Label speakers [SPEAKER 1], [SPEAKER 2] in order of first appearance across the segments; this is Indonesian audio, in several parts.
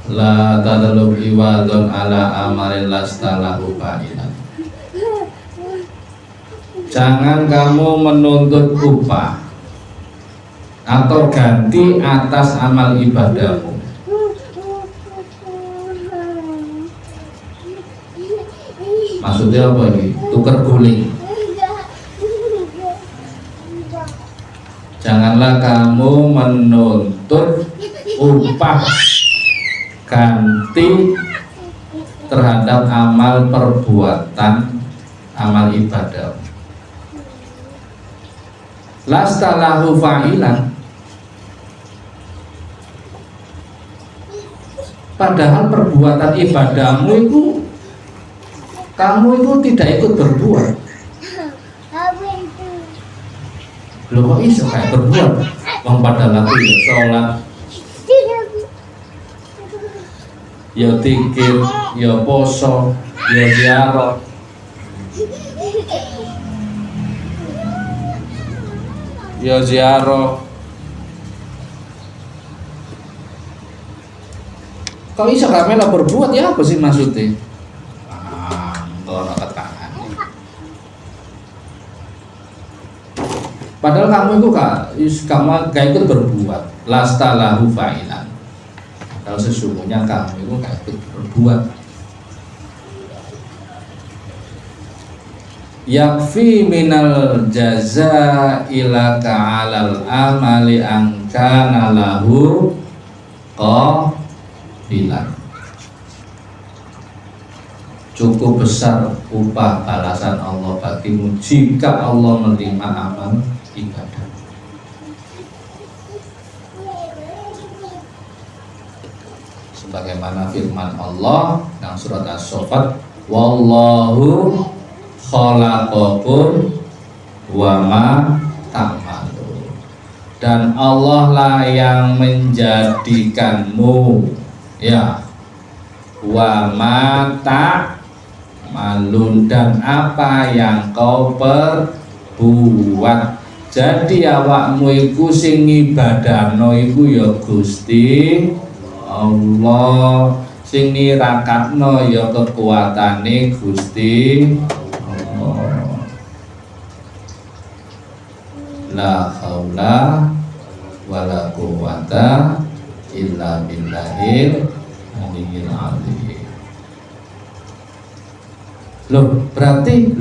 [SPEAKER 1] La tadalub iwadun ala amalin lastalahu fa'ilan. Jangan kamu menuntut upah atau ganti atas amal ibadahmu. Maksudnya apa ini? Tuker guling. Janganlah kamu menuntut upah ganti terhadap amal perbuatan, amal ibadah. Lastalahu fa'ilan. Padahal perbuatan ibadahmu itu kamu itu tidak ikut berbuat. Loh kok iso kayak berbuat? Wong padahal aku ya sholat, ya zikir, ya poso, ya ziarah. Ya ziarah. Kok iso kamela berbuat ya apa sih maksudnya? Padahal kamu itu kamu gak ikut berbuat. Lastalahu fa'ilan. Kalau sesungguhnya kamu itu gak ikut berbuat. Yakfi minal jaza ila ka'alal amali angkana lahu qabilan. Cukup besar upah balasan Allah bagimu jika Allah menerima amal ibadah. Sebagaimana firman Allah dalam surat As-Saffat, wallahu khalaqakum wa ma ta'malun. Dan Allah lah yang menjadikanmu, ya, wa ma ta'malun, dan apa yang kau perbuat. Jadi awakmu iku sing ngibadahno iku ya Gusti Allah, sing nirakatno ya kekuatane Gusti Allah. La haula wala quwwata illa billahil aliyyil azim. Loh, berarti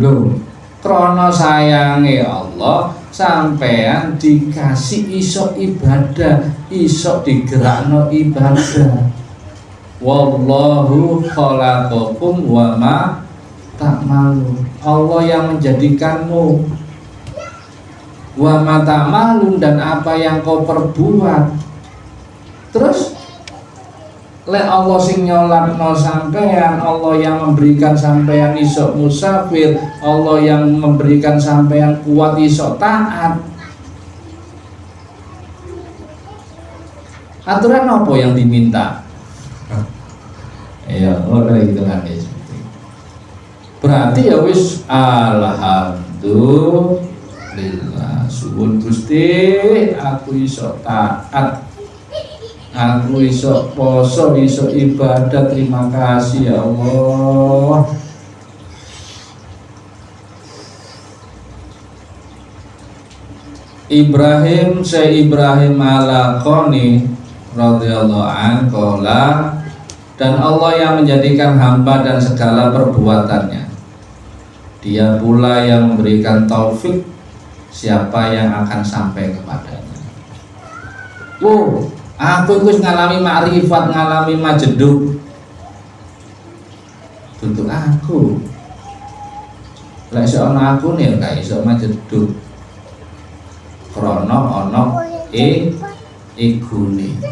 [SPEAKER 1] krana sayange Allah sampean dikasih iso ibadah, iso digerakno ibadah. Wallahu khalaqakum wa ma ta'malun. Allah yang menjadikanmu, wa ma ta'malun, dan apa yang kau perbuat. Terus lek Allah sing nyolatno sampean, Allah yang memberikan sampean iso musafir, Allah yang memberikan sampean kuat iso taat. Aturan apa yang diminta? Ya, oleh gitu kan. Berarti ya wis alhamdulillah, suwun Gusti aku iso taat, aku iso poso, iso ibadah, terima kasih ya Allah. Ibrahim Al-Qani radhiyallahu anhu, dan Allah yang menjadikan hamba dan segala perbuatannya. Dia pula yang memberikan taufik siapa yang akan sampai kepadanya. Aku itu ngalami makrifat, ngalami majeduk. Untuk aku, lek iso ana aku nih gak iso majeduk. Krono ono igune.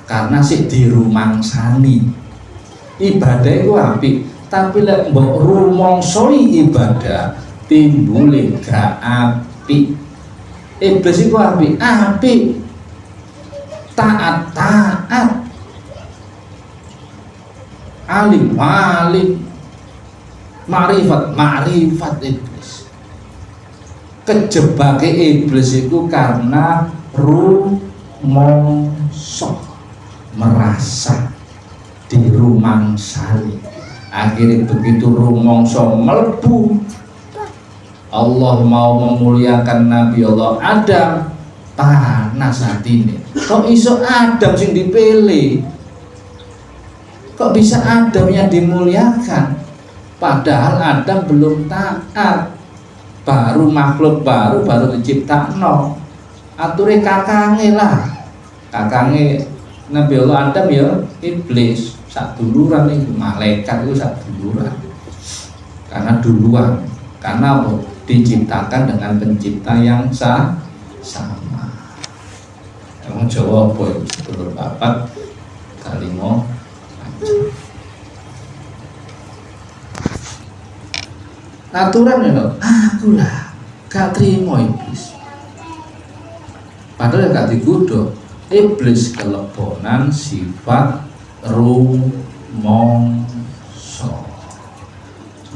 [SPEAKER 1] Karena sik dirumangsani. Ibadah iku apik, tapi lek mbok rumangsoi ibadah timbule gak apik. Iblis iku apik, taat, alim, makrifat iblis. Kejebake iblis itu karena mongso merasa dirumangsani. Akhirnya begitu rumangsa mlebu, Allah mau memuliakan Nabi Allah Adam, panas hatine. Kok iso Adam sing dipilih? Kok bisa Adam yang dimuliakan? Padahal Adam belum taat, baru makhluk baru diciptakno. Ature kakange lah, kakange Nabi Allah Adam ya iblis, sak duluran itu malaikat itu sak duluran. Karena duluan, karena apa? Diciptakan dengan pencipta yang sama. Emang Jawa apa itu? Sedulur papat kalimo aturan ya, aku lah gak terima iblis. Padahal gak digodho. Iblis kelebonan sifat rumangsa,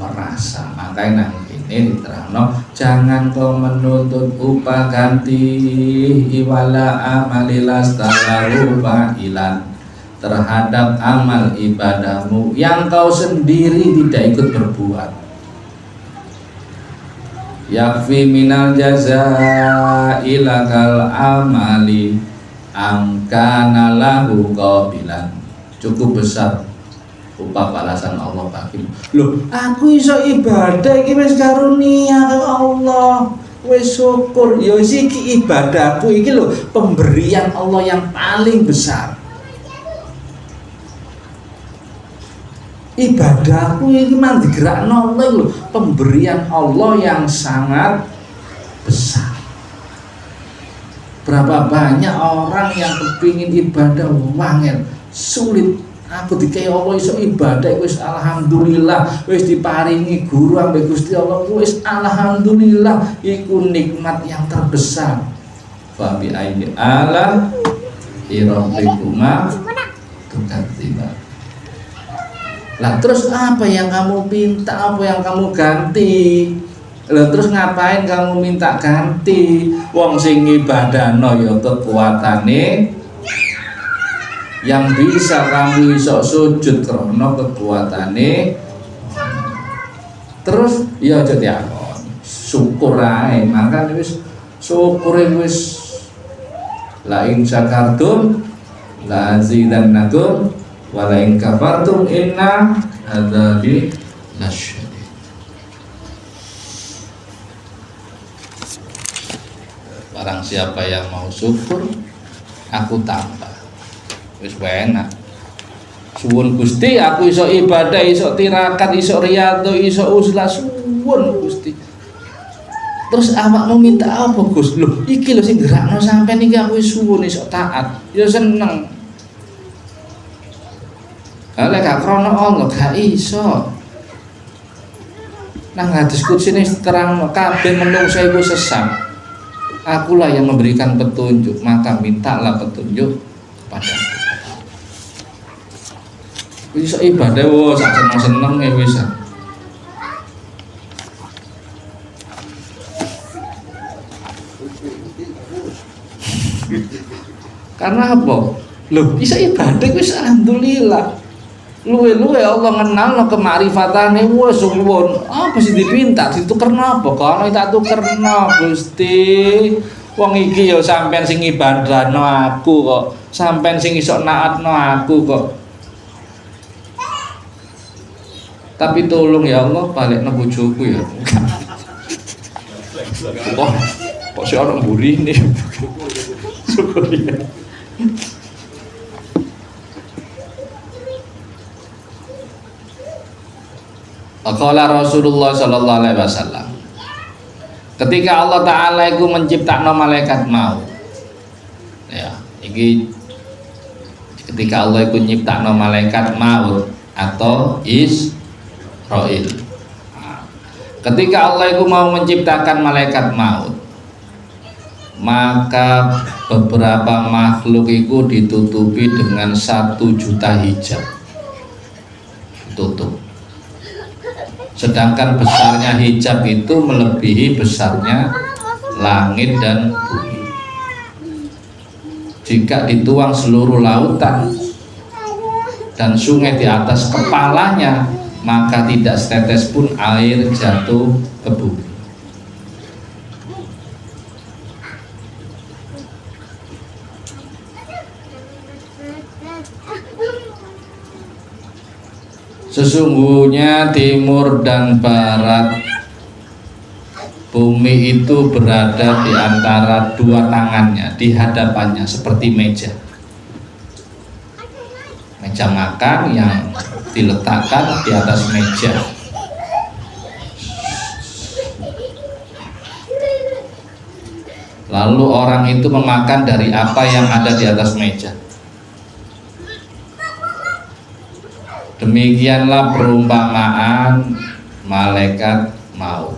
[SPEAKER 1] merasa. Makanya nang ini diterangno, jangan kau menuntut upah ganti iwala amalilas talaruba ilan, terhadap amal ibadahmu yang kau sendiri tidak ikut berbuat. Yakfi minal jazaa'i lakal amali angkana lahu qabilan. Cukup besar upah balasan Allah bagimu. Loh, aku iso ibadah iki wis karunia Allah, wis syukur. Ya iki ibadahku iki lho, pemberian Allah yang paling besar. Ibadahku ini mang digerakno Allah lho, pemberian Allah yang sangat besar. Berapa banyak orang yang kepingin ibadah wangel, sulit. Aku dikai Allah iso ibadah wis alhamdulillah, wis diparingi guru ambek Gusti Allah wis alhamdulillah, iku nikmat yang terbesar. Fa bi ayyi ala rabbikuma tukadziban. Lah terus apa yang kamu minta, apa yang kamu ganti? Lah terus ngapain kamu minta ganti? Wong sing ibadahno ya kekuatane yang bisa kamu iso sujud karena kekuatane. Terus ya aja diakon, syukur ae. Maka wis syukure wis la in syakartum la azidannakum wa la in kafartum inna adzabi lasyadid. Barang siapa yang mau syukur, aku tambah. Wis enak. Suwun Gusti, aku iso ibadah, iso tirakat, iso riyadhah, iso uzlah, suwun Gusti. Terus awakmu minta apa, Gus? Loh, iki lho sing gerakno sampean iki aku wis suwun iso taat. Ya seneng. Kalau gak krono Allah gak iso. Nang hadis qudsi ini terangno kabeh menungso iku sesat. Akulah yang memberikan petunjuk, maka mintalah petunjuk kepadaku. Iso ibadah wo sak seneng ya wis. Karena apa? Loh, iso ibadah wis alhamdulillah. Luwe-luwe Allah ngenalno kemarifatane wis suwun. Apa sih dipinta ditukerno apa? Kono tak tukerno Gusti. Wong iki ya sampean sing ibadahno aku kok. Sampean sing iso naatno aku kok. Tapi tolong ya Allah balikno bojoku ya. Kok si orang burine. Syukur ya. Qala Rasulullah sallallahu alaihi wasallam. Ketika Allah Ta'ala itu menciptakan malaikat maut. Ya, iki ketika Allah itu menciptakan malaikat maut atau Israil. Ketika Allah itu mau menciptakan malaikat maut, maka beberapa makhluk itu ditutupi dengan 1 juta hijab. Tutup. Sedangkan besarnya hijab itu melebihi besarnya langit dan bumi. jika dituang seluruh lautan dan sungai di atas kepalanya, maka tidak setetes pun air jatuh ke bumi. Sesungguhnya timur dan barat bumi itu berada di antara dua tangannya, di hadapannya seperti meja. Meja makan yang diletakkan di atas meja. Lalu orang itu memakan dari apa yang ada di atas meja. Demikianlah perumpamaan malaikat maut.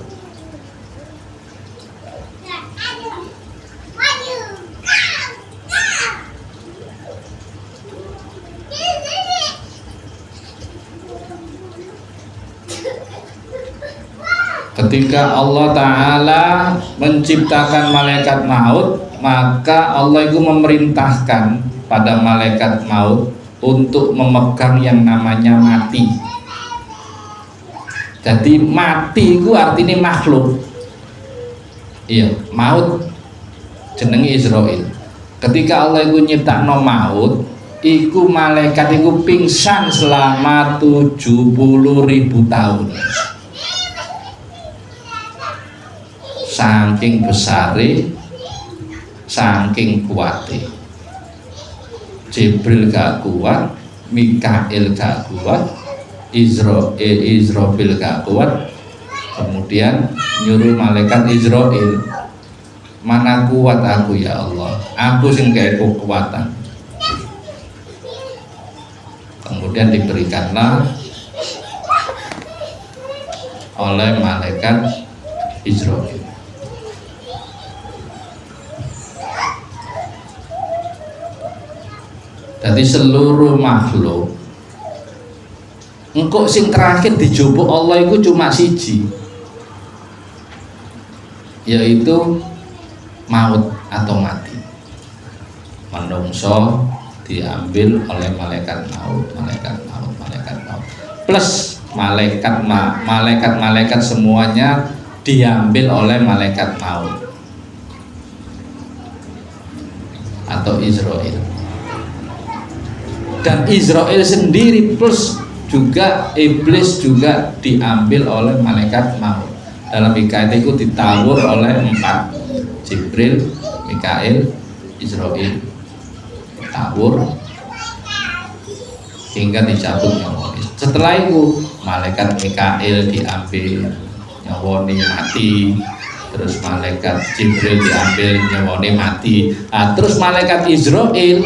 [SPEAKER 1] Ketika Allah Ta'ala menciptakan malaikat maut, maka Allah itu memerintahkan pada malaikat maut untuk memegang yang namanya mati. Jadi mati itu artinya makhluk. Iya, maut jenenge Israil. Ketika Allah itu nyiptakno maut, iku malaikat itu pingsan selama 70.000 tahun. Saking besare, saking kuate. Jibril gak kuat, Mikail gak kuat, Israfil gak kuat. Kemudian nyuruh malaikat Israil, mana kuat aku ya Allah, aku sing gawe kekuatan. Kemudian diberikanlah oleh malaikat Israil. Jadi seluruh makhluk engkau sing terakhir dijupuk Allah itu cuma siji, yaitu maut atau mati. Menungso diambil oleh malaikat maut, malaikat maut, malaikat maut. Plus malaikat semuanya diambil oleh malaikat maut atau Israel. Dan Israel sendiri plus juga iblis juga diambil oleh malaikat maut. Dalam hikayat itu ditawur oleh 4, Jibril, Mikail, Israel, ditawur hingga dicabut nyawanya. Setelah itu malaikat Mikail diambil nyawanya mati, terus malaikat Jibril diambil nyawanya mati. Nah, terus malaikat Israel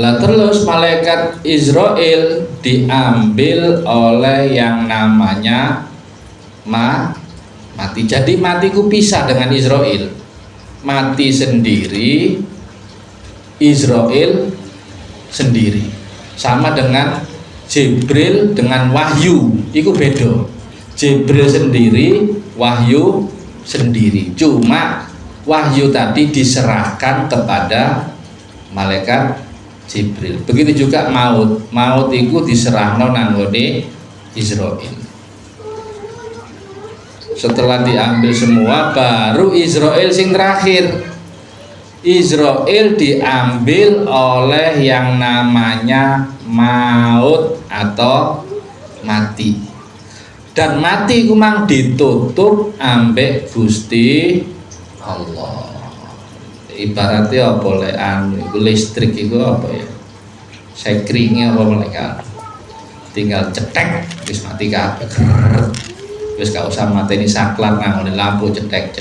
[SPEAKER 1] terus malaikat Israel diambil oleh yang namanya mati. Jadi matiku pisah dengan Israel. Mati sendiri, Israel sendiri. Sama dengan Jibril dengan wahyu, itu beda. Jibril sendiri, wahyu sendiri. Cuma wahyu tadi diserahkan kepada malaikat Jibril. Begitu juga maut. Maut itu diserahno nanggone Israel. Setelah diambil semua, baru Israel sing terakhir. Israel diambil oleh yang namanya maut atau mati. Dan mati ku mang ditutup ambek Gusti Allah. Ibaratnya apa lek anu listrik itu apa ya, sekringnya apa mereka tinggal cetek wis mati kabeh, wis gak usah mateni saklar nang lampu cetek.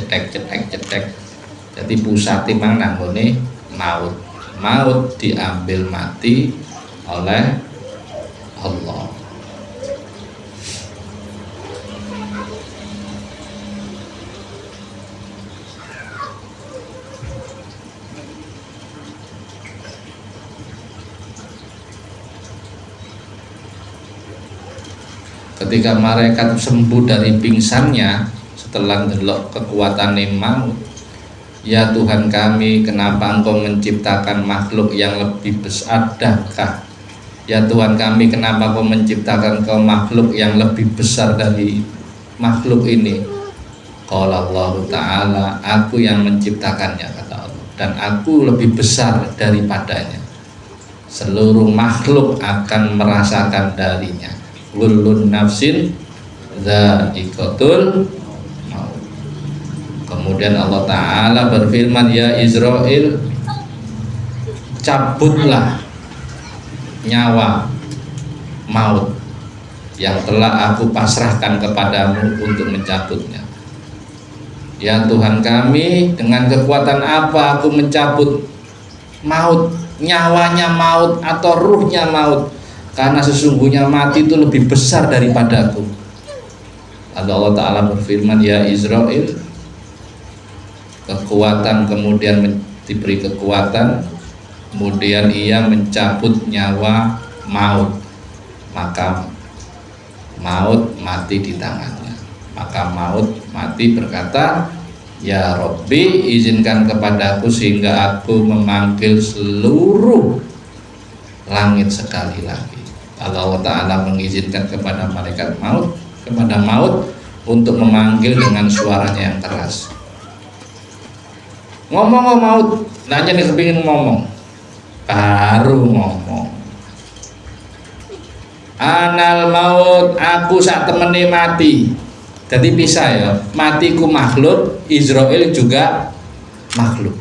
[SPEAKER 1] Jadi pusat mang nanggone maut diambil mati oleh Allah. Ketika malaikat sembuh dari pingsannya setelah delok kekuatan maut, ya Tuhan kami, kenapa Engkau menciptakan makhluk yang lebih besar? Adakah ya Tuhan kami, kenapa Engkau menciptakan makhluk yang lebih besar dari makhluk ini? Qala Allah Ta'ala, aku yang menciptakannya, kata Allah, dan aku lebih besar daripadanya. Seluruh makhluk akan merasakan darinya. Kullun nafsin dha'iqatul maut. Kemudian Allah Ta'ala berfirman, ya Israel, cabutlah nyawa maut yang telah aku pasrahkan kepadamu untuk mencabutnya. Ya Tuhan kami, dengan kekuatan apa aku mencabut maut, nyawanya maut atau ruhnya maut? Karena sesungguhnya mati itu lebih besar daripadaku. Allah Ta'ala berfirman, ya Israel, kekuatan, kemudian diberi kekuatan, kemudian ia mencabut nyawa maut, maka maut mati di tangannya. Maka maut mati berkata, ya Robbi, izinkan kepadaku sehingga aku memanggil seluruh langit sekali lagi. Allah Ta'ala mengizinkan kepada malaikat maut, kepada maut, untuk memanggil dengan suaranya yang keras. Ngomong maut, nanya nih kepingin ngomong, baru ngomong. Anal maut, aku sak temene mati. Jadi bisa ya, matiku makhluk, Israel juga makhluk.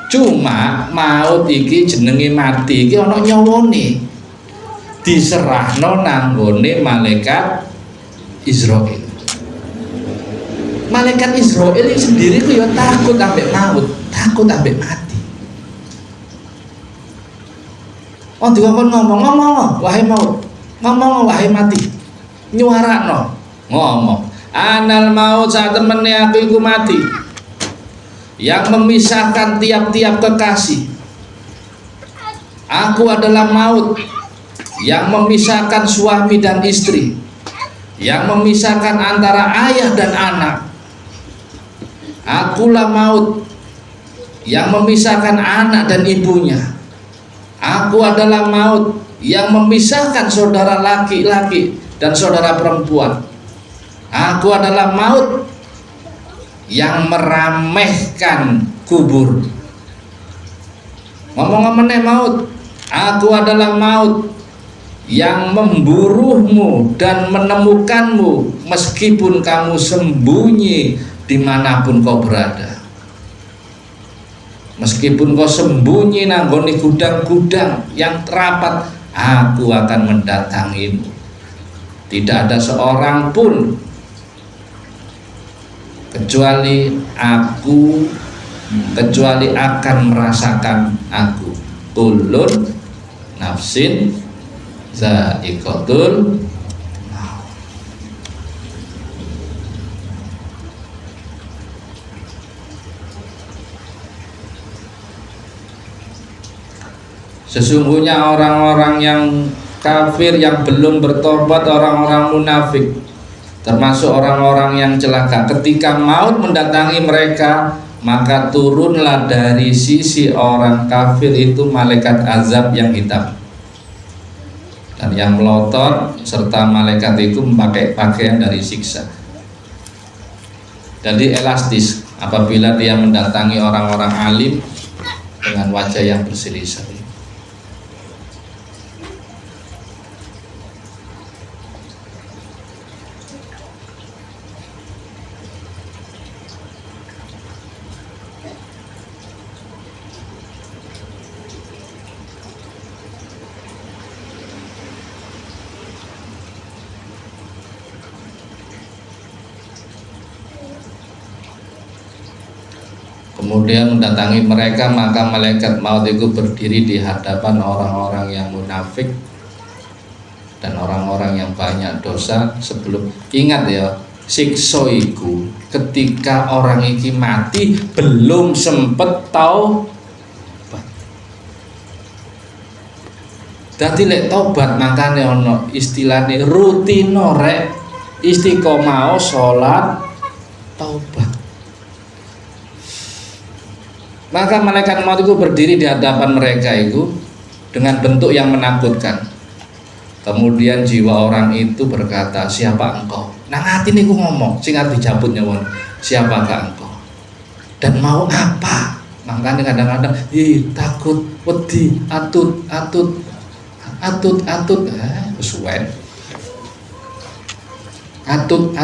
[SPEAKER 1] Cuma maut iki jenenge mati iki ana nyawone, diserahno nanggone malaikat Israel. Malaikat Israel sendiri ku ya takut ambek maut, takut ambek mati. Oh dikon ngomong wahai maut, ngomong wahai mati, nyuarakno ngomong, anal maut, saat temene aku iku mati, yang memisahkan tiap-tiap kekasih. Aku adalah maut yang memisahkan suami dan istri, yang memisahkan antara ayah dan anak. Akulah maut yang memisahkan anak dan ibunya. Aku adalah maut yang memisahkan saudara laki-laki dan saudara perempuan. Aku adalah maut yang meremehkan kubur. Ngomong-ngomong maut, aku adalah maut yang memburuhmu dan menemukanmu meskipun kamu sembunyi dimanapun kau berada. Meskipun kau sembunyi nanggoni gudang-gudang yang terapat, aku akan mendatangimu. Tidak ada seorang pun kecuali akan merasakan aku. Kullun nafsin dha'iqatul maut. Sesungguhnya orang-orang yang kafir yang belum bertobat, orang-orang munafik, termasuk orang-orang yang celaka, ketika maut mendatangi mereka, maka turunlah dari sisi orang kafir itu malaikat azab yang hitam dan yang melotot, serta malaikat itu memakai pakaian dari siksa. Jadi elastis apabila dia mendatangi orang-orang alim dengan wajah yang berseri-seri. Kemudian mendatangi mereka, maka malaikat maut itu berdiri di hadapan orang-orang yang munafik dan orang-orang yang banyak dosa. Sebelum, ingat ya, siksa iku ketika orang iki mati belum sempet taubat. Dadi lek tobat makane ana istilahne rutino rek istiqomah salat taubat. Maka malaikat maut itu berdiri di hadapan mereka itu dengan bentuk yang menakutkan. Kemudian jiwa orang itu berkata, siapa engkau? Nang hati niku ngomong, sing arep dijabut nyawon, siapakah engkau? Dan mau apa? Makanya kadang-kadang takut, wedi, atut, kesuwen. Atut.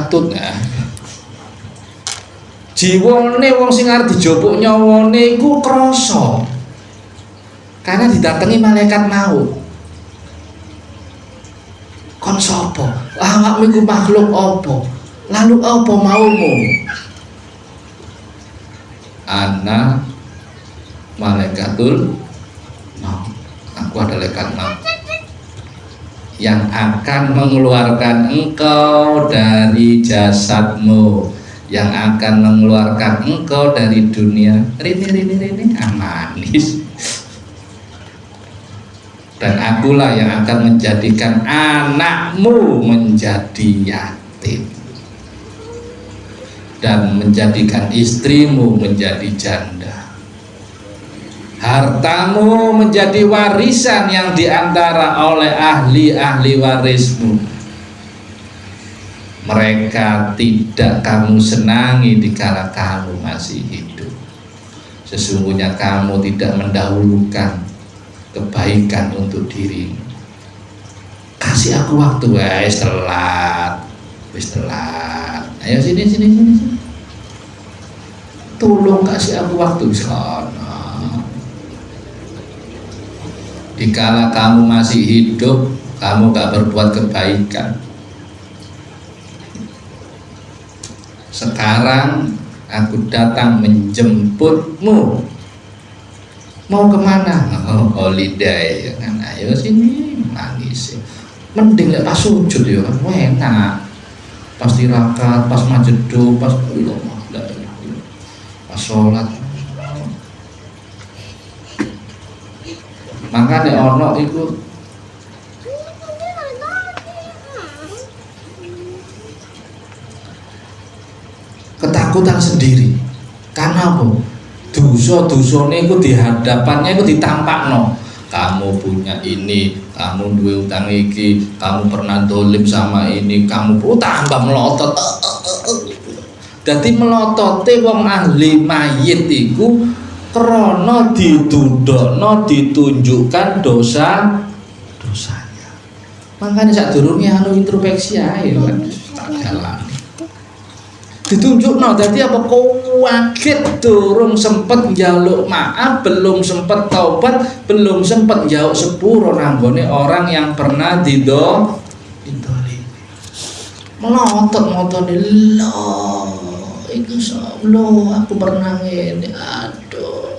[SPEAKER 1] Jiwane wong sing arep dijopuk nyawane iku krasa. Karena didatangi malaikat maut. Kon sapa? Awakmu iku makhluk apa? Lalu apa maumu? Ana malaikatul maut. Aku adalah malaikat maut yang akan mengeluarkan engkau dari jasadmu, yang akan mengeluarkan engkau dari dunia. Rini manis. Dan akulah yang akan menjadikan anakmu menjadi yatim dan menjadikan istrimu menjadi janda, hartamu menjadi warisan yang diantara oleh ahli-ahli warismu. Mereka tidak kamu senangi dikala kamu masih hidup. Sesungguhnya kamu tidak mendahulukan kebaikan untuk dirimu. Kasih aku waktu, wis telat. Ayo sini. Tolong kasih aku waktu sana. Dikala kamu masih hidup, kamu gak berbuat kebaikan. Sekarang aku datang menjemputmu. Mau kemana? Holiday ya kan? Ayo sini, nangis. Mending pas sujud ya kan, enak. Pas tirakat, pas majedo, pas sholat. Makanya ono itu ketakutan sendiri. Karena apa? Dosa-dosane iku di hadapannya itu ditampakno. Kamu punya ini, kamu duwe utang iki, kamu pernah dolim sama ini, kamu tambah melotot. Dadi melotote wong ahli mayit iku krana ditundhakno, ditunjukkan dosanya. Makanya sadurunge introspeksi ae kan tak jalan. Ditunjukno dadi apa kaget durung sempet njaluk maaf, belum sempet taubat, belum sempet njaluk sepuro nanggone orang yang pernah didolimi. Melotot-motone lho, iku lho aku pernah ngene, aduh.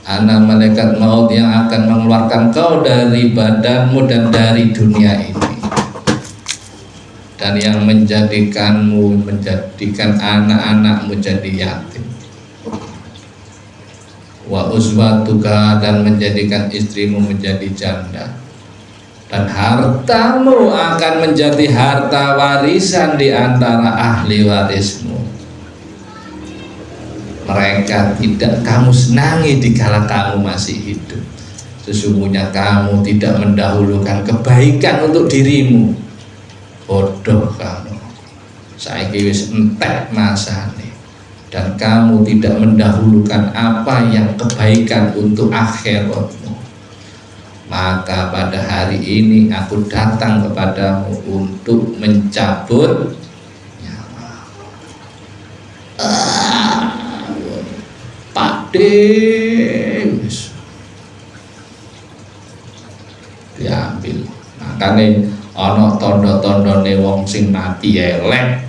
[SPEAKER 1] Ana malaikat maut yang akan mengeluarkan kau dari badanmu dan dari dunia ini. Dan yang menjadikan anak-anakmu jadi yatim. Wa uzwatuka, dan menjadikan istrimu menjadi janda. Dan hartamu akan menjadi harta warisan di antara ahli warismu. Mereka tidak kamu senangi dikala kamu masih hidup. Sesungguhnya kamu tidak mendahulukan kebaikan untuk dirimu. Bodoh kamu, saiki wis entek masane, dan kamu tidak mendahulukan apa yang kebaikan untuk akhiratmu. Maka pada hari ini aku datang kepadamu untuk mencabut nyawamu. Pakde diambil. Makanya ana tondo-tondone wong sing mati elek.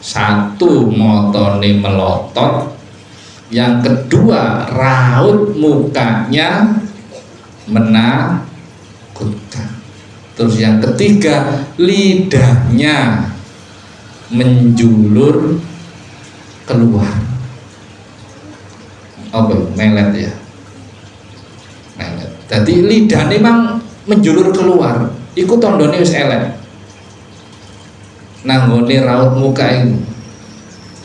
[SPEAKER 1] Satu, motone melotot. Yang kedua, raut mukanya menakutkan. Terus yang ketiga, lidahnya menjulur keluar. Apa? Melet ya. Melet. Jadi lidah memang menjulur keluar, iku tandane wis elek. Nanggone raut muka itu,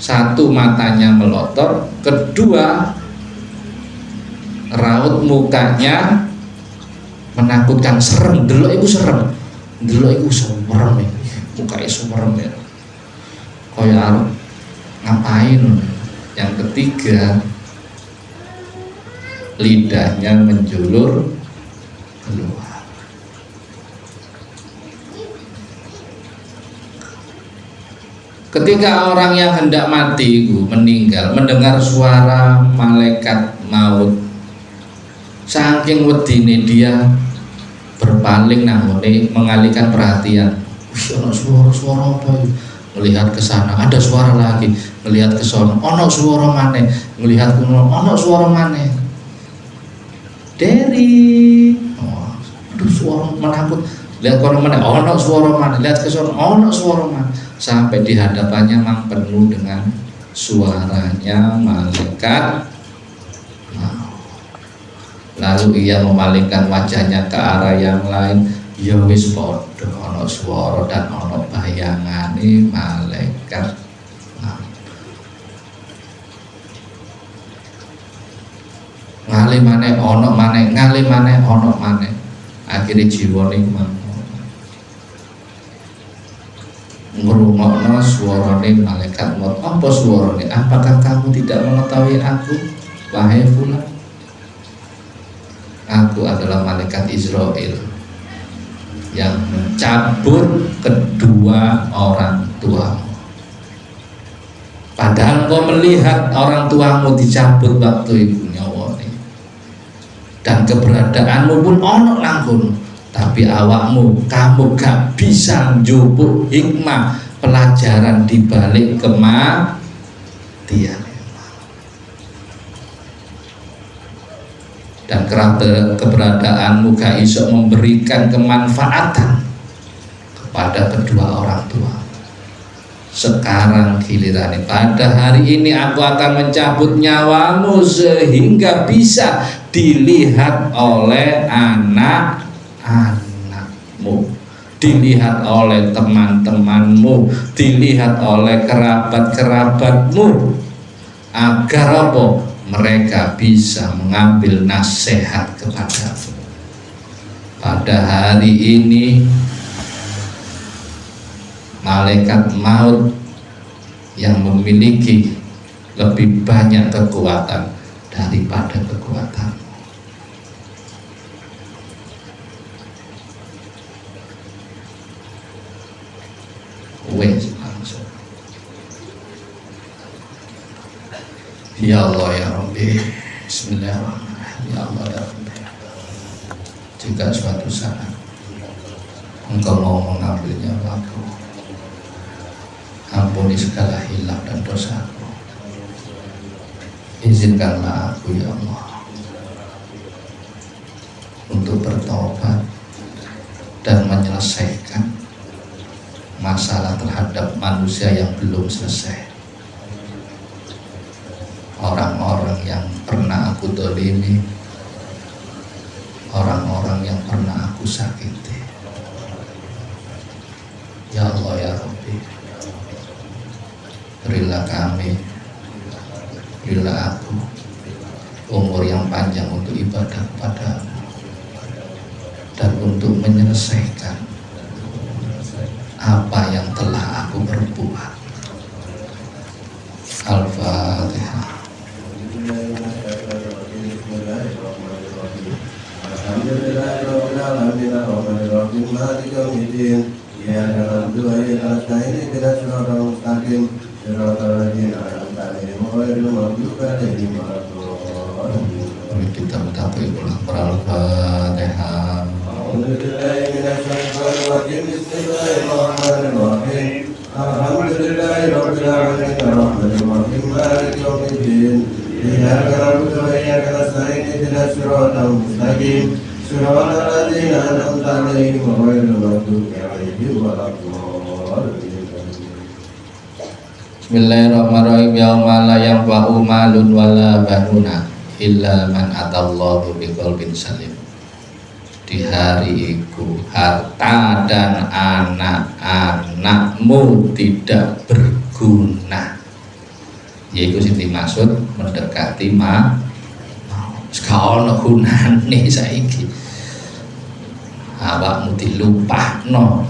[SPEAKER 1] satu matanya melotot, kedua raut mukanya menakutkan, serem, delok iku serem, delok iku serem, mukanya serem ya. Kaya arep ngapain. Yang ketiga, lidahnya menjulur keluar. Ketika orang yang hendak mati meninggal, mendengar suara malaikat maut, saking wedine dia berpaling nangone mengalihkan perhatian. Ono suara apa itu? Melihat ke sana, ada suara lagi. Melihat ke sana, ono suara maneh. Melihat ke sana, ono suara maneh. Dari aduh suara menakut. Lihat kono maneh, ono suara maneh. Lihat ke sana, ono suara maneh. Sampai di hadapannya memang penuh dengan suaranya malaikat. Lalu ia memalingkan wajahnya ke arah yang lain. Ya wis padha ana swara dan ana bayangane malaikat. Ngalih maneh ana maneh, ngalih maneh ana maneh. Akhire jiwane ngrungokno suarane malaikat maut. Apa suarane? Apakah kamu tidak mengetahui aku, wahai fulan? Aku adalah malaikat Israel yang mencabut kedua orang tuamu. Padahal kau melihat orang tuamu dicabut waktu ibu nyawone, dan keberadaanmu pun ono nangkono, tapi awakmu kamu gak bisa njupuk hikmah pelajaran di balik kematian. Dan keberadaanmu gak iso memberikan kemanfaatan kepada kedua orang tua. Sekarang giliran, pada hari ini aku akan mencabut nyawamu sehingga bisa dilihat oleh anak-anakmu, dilihat oleh teman-temanmu, dilihat oleh kerabat-kerabatmu, agar apa? Mereka bisa mengambil nasihat kepadamu. Pada hari ini malaikat maut yang memiliki lebih banyak kekuatan daripada kekuatanmu. Wes langsung. Ya Allah ya Rabbi, Bismillahirrahmanirrahim. Ya Allah ya Rabbi, jika suatu saat Engkau mau mengambil nyawaku, ampuni segala hilaf dan dosaku. Izinkanlah aku ya Allah untuk bertobat dan menyelesaikan masalah terhadap manusia yang belum selesai. Orang-orang yang pernah aku dolimi, orang-orang yang pernah aku sakiti. Ya Allah ya Rabbi, berilah kami, berilah aku umur yang panjang untuk ibadah kepadamu dan untuk menyelesaikan apa yang telah aku perbuat. Al-Fatihah. Alhamdulillahirrahmanirrahim. Maliki yaumiddin. Iyyaka na'budu wa iyyaka nasta'in. Ihdinas siratal mustaqim. Siratal ladzina an'amta 'alaihim ghairil maghdubi 'alaihim waladdallin. Kita mencapai ulang Al-Fatihah. A'udzubillahi minasyaitonir rajim. Bismillahirrahmanirrahim. Alhamdulillahirabbil alamin. Arrahmanirrahim. Maliki yaumiddin. Iyyaka na'budu wa iyyaka nasta'in. Ihdinas siratal mustaqim. Siratal ladzina an'amta 'alaihim ghairil maghdubi 'alaihim waladdallin. Bismillahirrahmanirrahim. Yauma la yanfa'u malun wala banuna illa man atallahu biqalbin salim. di hari itu harta dan anak-anakmu tidak berguna. Yaitu sing dimaksud mendekati maut. Sekolah gunane saiki. Awakmu dilupakno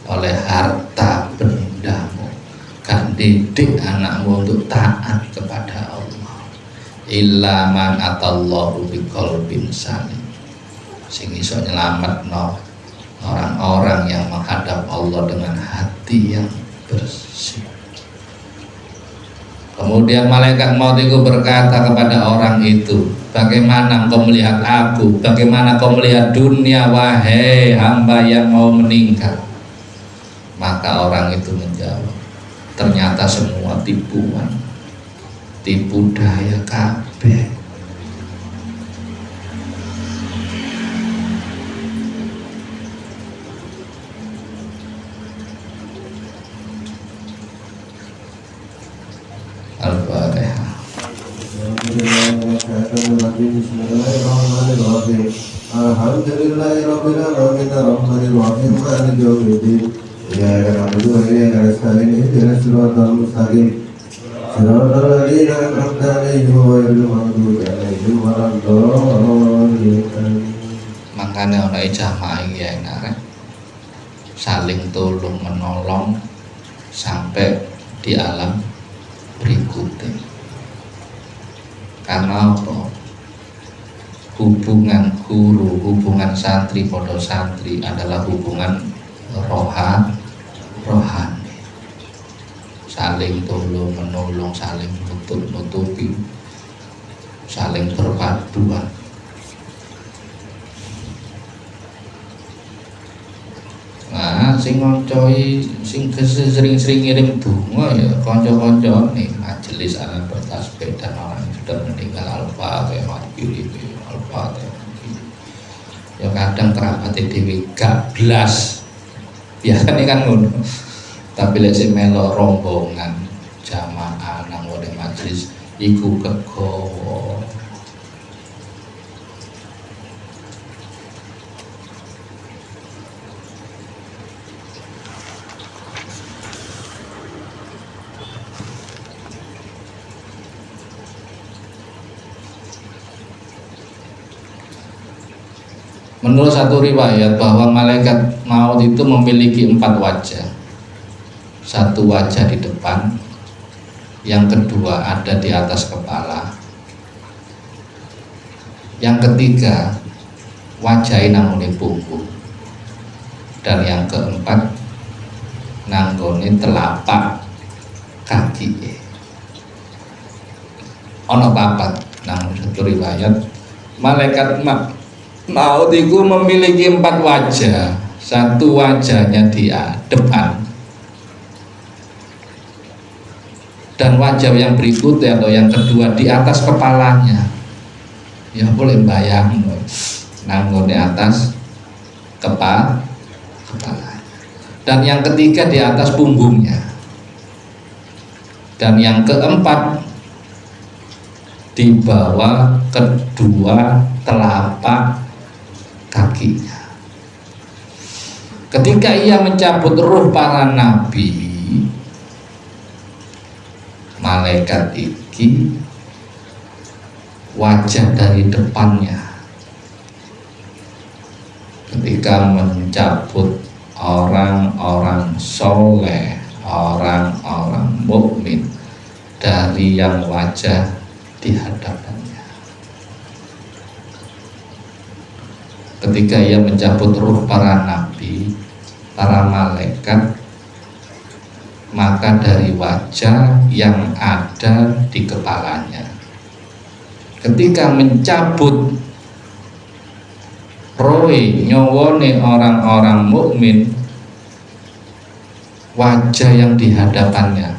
[SPEAKER 1] oleh harta bendamu, kan didik anakmu untuk taat kepada Allah. Illa man atallahu biqalbin salim. Sing iso nyelametno orang-orang yang menghadap Allah dengan hati yang bersih. Kemudian malaikat maut itu berkata kepada orang itu, bagaimana engkau melihat aku? Bagaimana kau melihat dunia, wahai hamba yang mau meninggal? Maka orang itu menjawab, ternyata semua tipuan, tipu daya kabeh. Al-Fatihah.
[SPEAKER 2] Alhamdulillahirabbil alamin arrahmanir rahim maliki yaumiddin iyyaka na'budu wa iyyaka nasta'in ihdinas siratal mustaqim siratal ladzina an'amta 'alaihim ghairil maghdubi 'alaihim waladdallin.
[SPEAKER 1] Makanya ana ijamah iki enak saling tolong menolong sampai di alam berikutnya. Karena apa? Hubungan guru, hubungan santri pada santri adalah hubungan rohani. Saling tolong menolong, saling nutupi, saling berpaduan. Nah, sing ngoncoi, sing sering-sering ngirim donga ya kanca-kancane majelis alam bertasbih dan orang yang sudah meninggal Al-Fatihah Al-Fatihah. Ya kadang kerabat dhewe gak blas. Biasane kan ngono. Tapi lek sing melok rombongan jamaah nang ngene majelis iku kegawa. Menurut satu riwayat bahwa malaikat maut itu memiliki 4 wajah. Satu wajah di depan, yang kedua ada di atas kepala, yang ketiga wajahnya nangone punggung, dan yang keempat nanggone telapak kaki. Ono papat nang satu riwayat malaikat maut itu memiliki 4 wajah. Satu wajahnya di depan, dan wajah yang berikutnya atau yang kedua di atas kepalanya. Ya boleh bayang nanggone atas kepala, dan yang ketiga di atas punggungnya, dan yang keempat di bawah kedua telapak kakinya. Ketika ia mencabut ruh para nabi, malaikat iki wajah dari depannya ketika mencabut orang-orang soleh, orang-orang mukmin dari yang wajah di hadapannya. Ketika ia mencabut ruh para nabi, para malaikat, maka dari wajah yang ada di kepalanya, ketika mencabut roe nyowone orang-orang mukmin, wajah yang di hadapannya,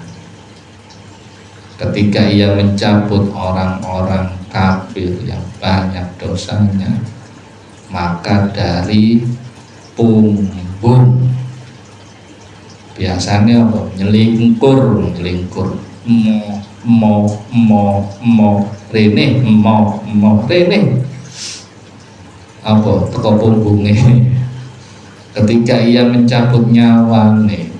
[SPEAKER 1] ketika ia mencabut orang-orang kafir yang banyak dosanya, maka dari punggung, biasanya apa? Nyelingkur mo rene apa teko punggunge. Ketika ia mencabut nyawane.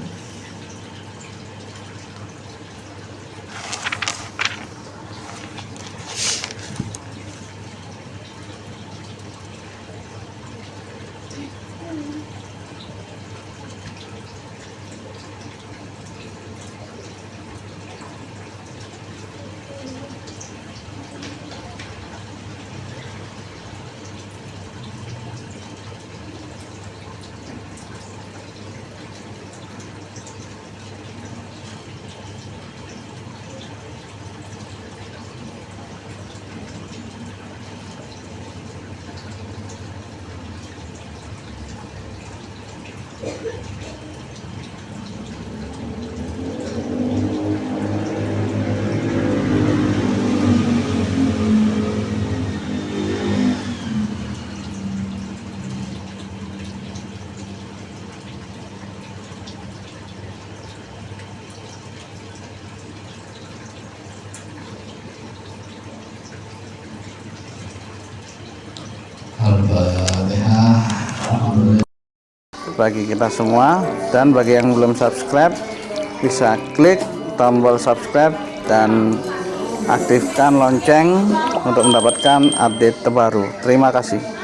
[SPEAKER 1] Al-Fatihah.
[SPEAKER 3] Bagi kita semua, dan bagi yang belum subscribe bisa klik tombol subscribe dan aktifkan lonceng untuk mendapatkan update terbaru. Terima kasih.